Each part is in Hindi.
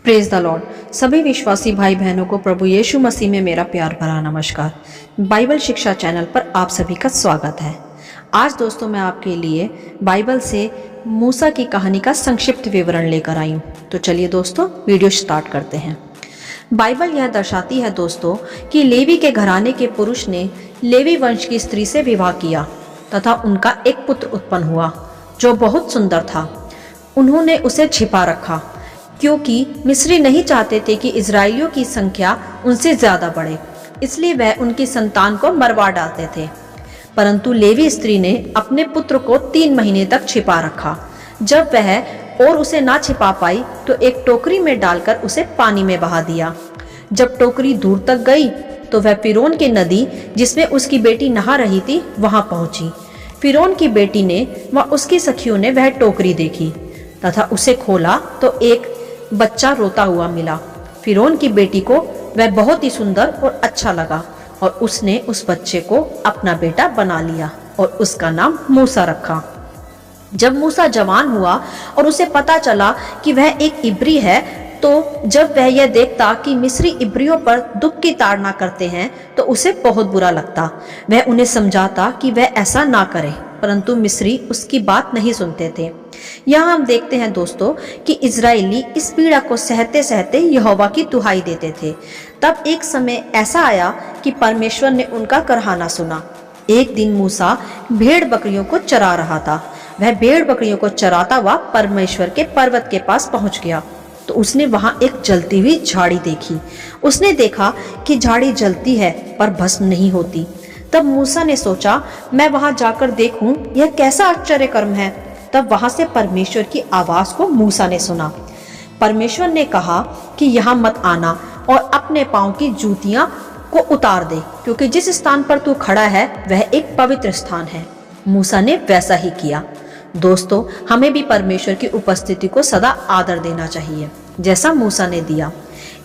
Praise the Lord. सभी विश्वासी भाई बहनों को प्रभु यीशु मसीह में मेरा प्यार भरा नमस्कार। बाइबल शिक्षा चैनल पर आप सभी का स्वागत है। आज दोस्तों मैं आपके लिए बाइबल से मूसा की कहानी का संक्षिप्त विवरण लेकर आई हूँ। तो चलिए दोस्तों वीडियो स्टार्ट करते हैं। बाइबल यह दर्शाती है दोस्तों कि लेवी के घराने के पुरुष ने लेवी वंश की स्त्री से विवाह किया तथा उनका एक पुत्र उत्पन्न हुआ जो बहुत सुंदर था। उन्होंने उसे छिपा रखा क्योंकि मिस्री नहीं चाहते थे कि इजरायलियों की संख्या उनसे ज्यादा बढ़े, इसलिए वह उनकी संतान को मरवा डालते थे। परंतु लेवी स्त्री ने अपने पुत्र को 3 महीने तक छिपा रखा। जब वह और उसे ना छिपा पाई तो एक टोकरी में डालकर उसे पानी में बहा दिया। जब टोकरी दूर तक गई तो वह फिरौन की नदी जिसमें उसकी बेटी नहा रही थी वहां पहुंची। फिरौन की बेटी ने व उसकी सखियों ने वह टोकरी देखी तथा उसे खोला तो एक बच्चा रोता हुआ मिला। फिरौन की बेटी को वह बहुत ही सुंदर और अच्छा लगा और उसने उस बच्चे को अपना बेटा बना लिया और उसका नाम मूसा रखा। जब मूसा जवान हुआ और उसे पता चला कि वह एक इब्री है, तो जब वह यह देखता कि मिस्री इब्रियों पर दुख की ताड़ना करते हैं तो उसे बहुत बुरा लगता। वह उन्हें समझाता कि वह ऐसा ना करे, परंतु मिस्री उसकी बात नहीं सुनते थे। यहाँ हम देखते हैं दोस्तों कि इजरायली इस पीड़ा को सहते सहते यहोवा की दुहाई देते थे। तब एक समय ऐसा आया कि परमेश्वर ने उनका करहाना सुना। एक दिन मूसा भेड़ बकरियों को चरा रहा था। वह भेड़ बकरियों को चराता हुआ परमेश्वर के पर्वत के पास पहुंच गया तो उसने वहां एक जलती हुई झाड़ी देखी। उसने देखा कि झाड़ी जलती है पर भस्म नहीं होती। तब मूसा ने सोचा, मैं वहां जाकर देखूं यह कैसा आश्चर्य कर्म है। तब वहां से परमेश्वर की आवाज को मूसा ने सुना। परमेश्वर ने कहा कि यहाँ मत आना और अपने पांव की जूतियां को उतार दे, क्योंकि जिस स्थान पर तू खड़ा है वह एक पवित्र स्थान है। मूसा ने वैसा ही किया। दोस्तों, हमें भी परमेश्वर की उपस्थिति को सदा आदर देना चाहिए जैसा मूसा ने दिया।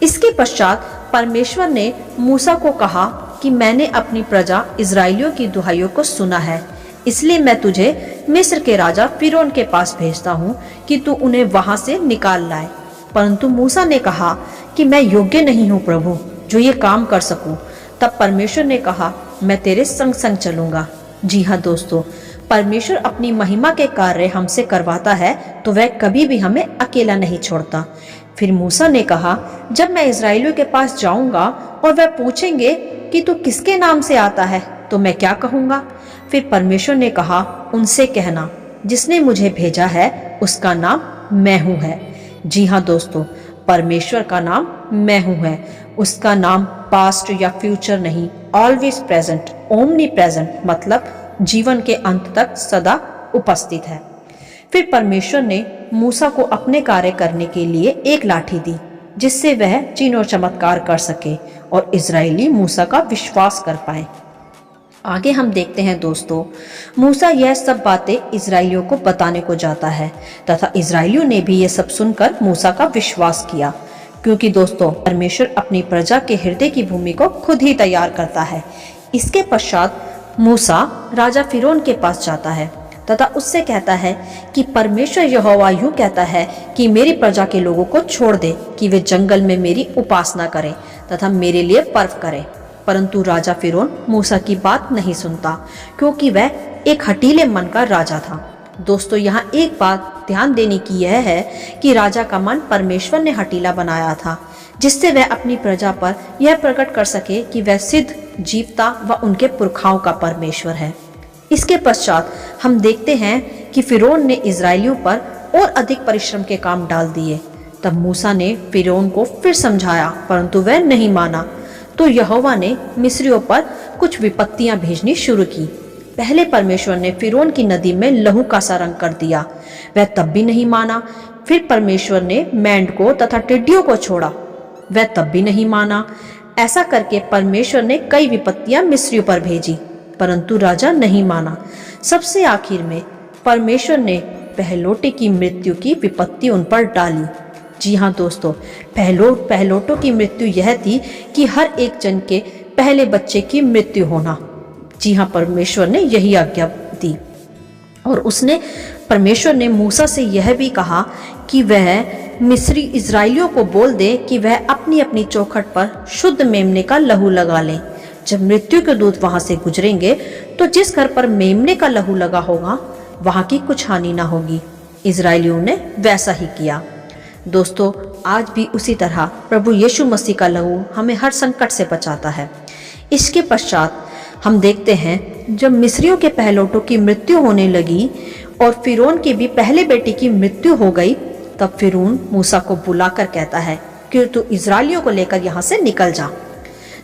इसके पश्चात परमेश्वर ने मूसा को कहा कि मैंने अपनी प्रजा इजरायलियों की दुहाइयों को सुना है, इसलिए मैं तुझे मिस्र के राजा फिरौन के पास भेजता हूँ कि तू उन्हें वहां से निकाल लाए। परंतु मूसा ने कहा कि मैं योग्य नहीं हूँ प्रभु जो ये काम कर सकूं। तब परमेश्वर ने कहा, मैं तेरे संग संग चलूंगा। जी हाँ दोस्तों, परमेश्वर अपनी महिमा के कार्य हमसे करवाता है तो वह कभी भी हमें अकेला नहीं छोड़ता। फिर मूसा ने कहा, जब मैं इजरायलियों के पास जाऊंगा और वह पूछेंगे कि तू किसके नाम से आता है तो मैं क्या कहूंगा। फिर परमेश्वर ने कहा, उनसे कहना जिसने मुझे भेजा है उसका नाम मैं हूं है। जी हाँ दोस्तों, परमेश्वर का नाम मैं हूं है। उसका नाम पास्ट या फ्यूचर नहीं, ऑलवेज प्रेजेंट, ओमनी प्रेजेंट, मतलब जीवन के अंत तक सदा उपस्थित है। फिर परमेश्वर ने मूसा को अपने कार्य करने के लिए एक लाठी दी जिससे वह चिन्ह और चमत्कार कर सके और इजरायली मूसा का विश्वास कर पाए। आगे हम देखते हैं दोस्तों, मूसा यह सब बातें इजरायलियों को बताने को जाता है तथा इजरायलियों ने भी यह सब सुनकर मूसा का विश्वास किया, क्योंकि दोस्तों परमेश्वर अपनी प्रजा के हृदय की भूमि को खुद ही तैयार करता है। इसके पश्चात मूसा राजा फिरौन के पास जाता है तथा उससे कहता है कि परमेश्वर यहोवा यूं कहता है कि मेरी प्रजा के लोगों को छोड़ दे कि वे जंगल में मेरी उपासना करें तथा मेरे लिए पर्व करें। परंतु राजा फिरौन मूसा की बात नहीं सुनता क्योंकि वह एक हठीले मन का राजा था। दोस्तों, यहाँ एक बात ध्यान देने की यह है कि राजा का मन परमेश्वर ने हठीला बनाया था जिससे वह अपनी प्रजा पर यह प्रकट कर सके कि वह सिद्ध, जीवता व उनके पुरखाओं का परमेश्वर है। इसके पश्चात हम देखते हैं कि फिरौन ने इजरायलियों पर और अधिक परिश्रम के काम डाल दिए। तब मूसा ने फिरौन को फिर समझाया परंतु वह नहीं माना। तो यहोवा ने मिस्रियों पर कुछ विपत्तियां भेजनी शुरू की। पहले परमेश्वर ने फिरौन की नदी में लहू का सा रंग कर दिया, वह तब भी नहीं माना। फिर परमेश्वर ने मेंढकों तथा टिड्डियों को छोड़ा, वह तब भी नहीं माना। ऐसा करके परमेश्वर ने कई विपत्तियां मिस्रियों पर भेजी परंतु राजा नहीं माना। सबसे आखिर में परमेश्वर ने पहलोटे की मृत्यु की विपत्ति उन पर डाली। जी हाँ दोस्तों, पहलोटों की मृत्यु यह थी कि हर एक जन के पहले बच्चे की मृत्यु होना। जी हाँ, परमेश्वर ने यही आज्ञा दी और परमेश्वर ने मूसा से यह भी कहा कि वह मिस्री इजरायलियों को बोल दे कि वह अपनी अपनी चौखट पर शुद्ध मेमने का लहू लगा लें। जब मृत्यु के दूत वहां से गुजरेंगे तो जिस घर पर मेमने का लहू लगा होगा वहां की कुछ हानि ना होगी। इजरायलियों ने वैसा ही किया। दोस्तों, आज भी उसी तरह प्रभु यीशु मसीह का लहू हमें हर संकट से बचाता है। इसके पश्चात हम देखते हैं जब मिस्रियों के पहलौठों की मृत्यु होने लगी और फिरौन की भी पहले बेटी की मृत्यु हो गई, तब फिरौन मूसा को बुलाकर कहता है कि तू इजरायलियों को लेकर यहाँ से निकल जा।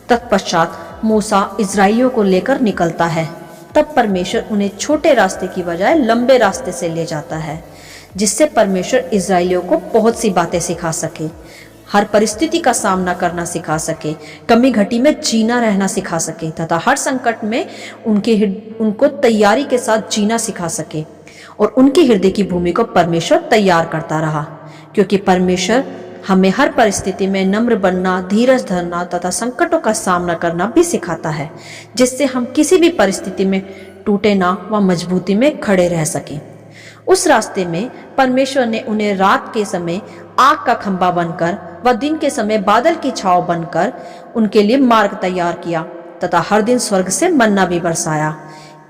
तत्पश्चात मूसा इजरायलियों को लेकर निकलता है। तब परमेश्वर उन्हें छोटे रास्ते की बजाय लंबे रास्ते से ले जाता है, जिससे परमेश्वर इजरायलियों को बहुत सी बातें सिखा सके, हर परिस्थिति का सामना करना सिखा सके, कमी घटी में जीना रहना सिखा सके तथा हर संकट में उनको तैयारी के साथ जीना सिखा सके। और उनकी हृदय की भूमि को परमेश्वर तैयार करता रहा, क्योंकि परमेश्वर हमें हर परिस्थिति में नम्र बनना, धीरज धरना तथा संकटों का सामना करना भी सिखाता है, जिससे हम किसी भी परिस्थिति में टूटे ना व मजबूती में खड़े रह सकें। उस रास्ते में परमेश्वर ने उन्हें रात के समय आग का खंभा बनकर व दिन के समय बादल की छाव बनकर उनके लिए मार्ग तैयार किया तथा हर दिन स्वर्ग से मन्ना भी बरसाया।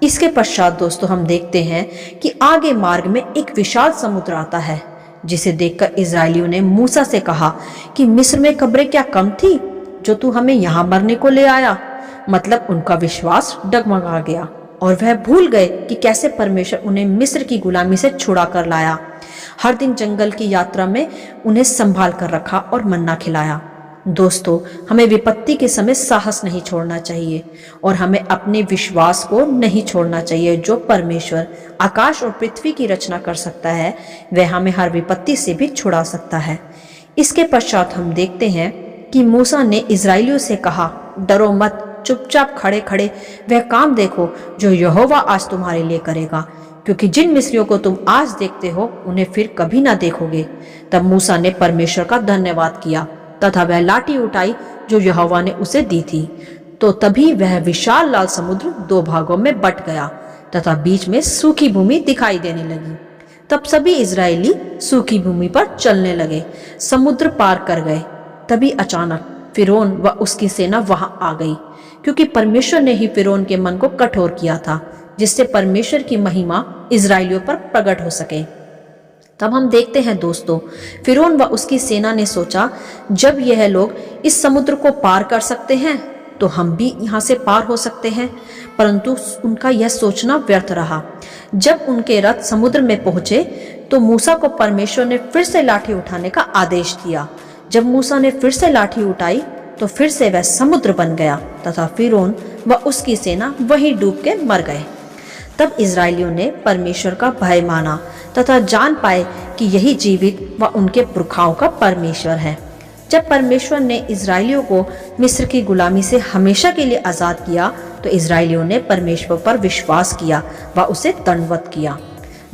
इसके पश्चात दोस्तों हम देखते हैं कि आगे मार्ग में एक विशाल समुद्र आता है, जिसे देखकर इजरायलियों ने मूसा से कहा कि मिस्र में कब्रें क्या कम थी जो तू हमें यहाँ मरने को ले आया। मतलब उनका विश्वास डगमगा गया और वह भूल गए कि कैसे परमेश्वर उन्हें मिस्र की गुलामी से छुड़ा कर लाया। हर दिन जंगल की यात्रा में उन्हें संभाल कर रखा और मन्ना खिलाया। दोस्तों, हमें विपत्ति के समय साहस नहीं छोड़ना चाहिए और हमें अपने विश्वास को नहीं छोड़ना चाहिए। जो परमेश्वर आकाश और पृथ्वी की रचना कर सकता है, वह हमें हर विपत्ति से भी छुड़ा सकता है। इसके पश्चात हम देखते हैं कि मूसा ने इजरायलियों से कहा, डरो मत, चुपचाप खड़े खड़े वह काम देखो जो यहोवा आज तुम्हारे लिए करेगा, क्योंकि जिन मिस्रियों को तुम आज देखते हो उन्हें फिर कभी ना देखोगे। तब मूसा ने परमेश्वर का धन्यवाद किया तथा वह लाठी उठाई जो यहोवा ने उसे दी थी। तो तभी वह विशाल लाल समुद्र दो भागों में बट गया तथा बीच में सूखी भूमि दिखाई देने लगी। तब सभी इजरायली सूखी भूमि पर चलने लगे, समुद्र पार कर गए। तभी अचानक फिरौन व उसकी सेना वहां आ गई, क्योंकि परमेश्वर ने ही फिरौन के मन को कठोर किया था, जिससे परमेश्वर की महिमा इजरायलियों पर प्रकट हो सके। तब हम देखते हैं दोस्तों, फिरौन व उसकी सेना ने सोचा, जब यह लोग इस समुद्र को पार कर सकते हैं तो हम भी यहाँ से पार हो सकते हैं। परंतु उनका यह सोचना व्यर्थ रहा। जब उनके रथ समुद्र में पहुंचे तो मूसा को परमेश्वर ने फिर से लाठी उठाने का आदेश दिया। जब मूसा ने फिर से लाठी उठाई तो फिर से वह समुद्र बन गया तथा फिरौन व उसकी सेना वहीं डूब के मर गए। तब इजरायलियों ने परमेश्वर का भय माना तथा जान पाए कि यही जीवित व उनके पुरखाओं का परमेश्वर है। जब परमेश्वर ने इजरायलियों को मिस्र की गुलामी से हमेशा के लिए आजाद किया तो इजरायलियों ने परमेश्वर पर विश्वास किया व उसे दंडवत किया।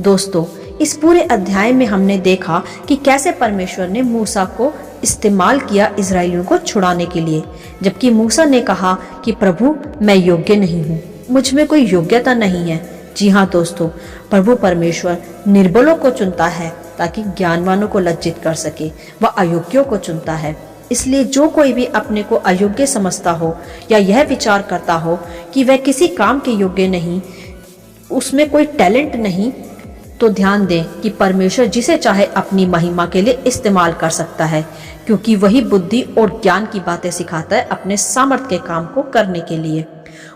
दोस्तों, इस पूरे अध्याय में हमने देखा कि कैसे परमेश्वर ने मूसा को इस्तेमाल किया इजरायलियों को छुड़ाने के लिए, जबकि मूसा ने कहा कि प्रभु मैं योग्य नहीं हूँ, मुझ में कोई योग्यता नहीं है। जी हाँ दोस्तों, प्रभु परमेश्वर निर्बलों को चुनता है ताकि ज्ञानवानों को लज्जित कर सके, वह अयोग्यों को चुनता है। इसलिए जो कोई भी अपने को अयोग्य समझता हो या यह विचार करता हो कि वह किसी काम के योग्य नहीं, उसमें कोई टैलेंट नहीं, तो ध्यान दें कि परमेश्वर जिसे चाहे अपनी महिमा के लिए इस्तेमाल कर सकता है, क्योंकि वही बुद्धि और ज्ञान की बातें सिखाता है अपने सामर्थ्य के काम को करने के लिए।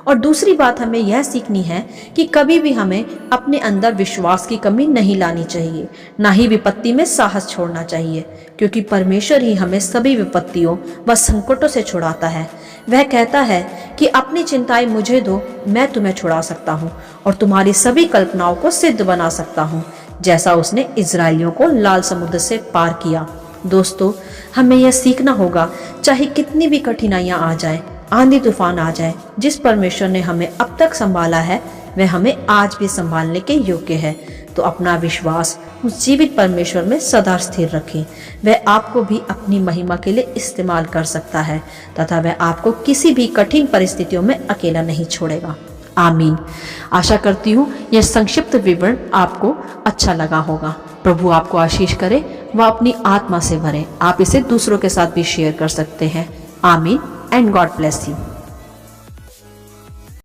और दूसरी बात हमें यह सीखनी है कि कभी भी हमें अपने अंदर विश्वास की कमी नहीं लानी चाहिए, ना ही विपत्ति में साहस छोड़ना चाहिए, क्योंकि परमेश्वर ही हमें सभी विपत्तियों व संकटों से छुड़ाता है। वह कहता है कि अपनी चिंताएं मुझे दो, मैं तुम्हें छुड़ा सकता हूँ और तुम्हारी सभी कल्पनाओं को सिद्ध बना सकता हूँ, जैसा उसने इजरायलियों को लाल समुद्र से पार किया। दोस्तों, हमें यह सीखना होगा, चाहे कितनी भी कठिनाइयां आ जाए, आंधी तूफान आ जाए, जिस परमेश्वर ने हमें अब तक संभाला है वह हमें आज भी संभालने के योग्य है। तो अपना विश्वास उस जीवित परमेश्वर में सदा स्थिर रखें। वह आपको भी अपनी महिमा के लिए इस्तेमाल कर सकता है तथा वह आपको किसी भी कठिन परिस्थितियों में अकेला नहीं छोड़ेगा। आमीन। आशा करती हूँ यह संक्षिप्त विवरण आपको अच्छा लगा होगा। प्रभु आपको आशीष करे, वह अपनी आत्मा से भरे। आप इसे दूसरों के साथ भी शेयर कर सकते हैं। आमीन एंड गॉड ब्लेस यू।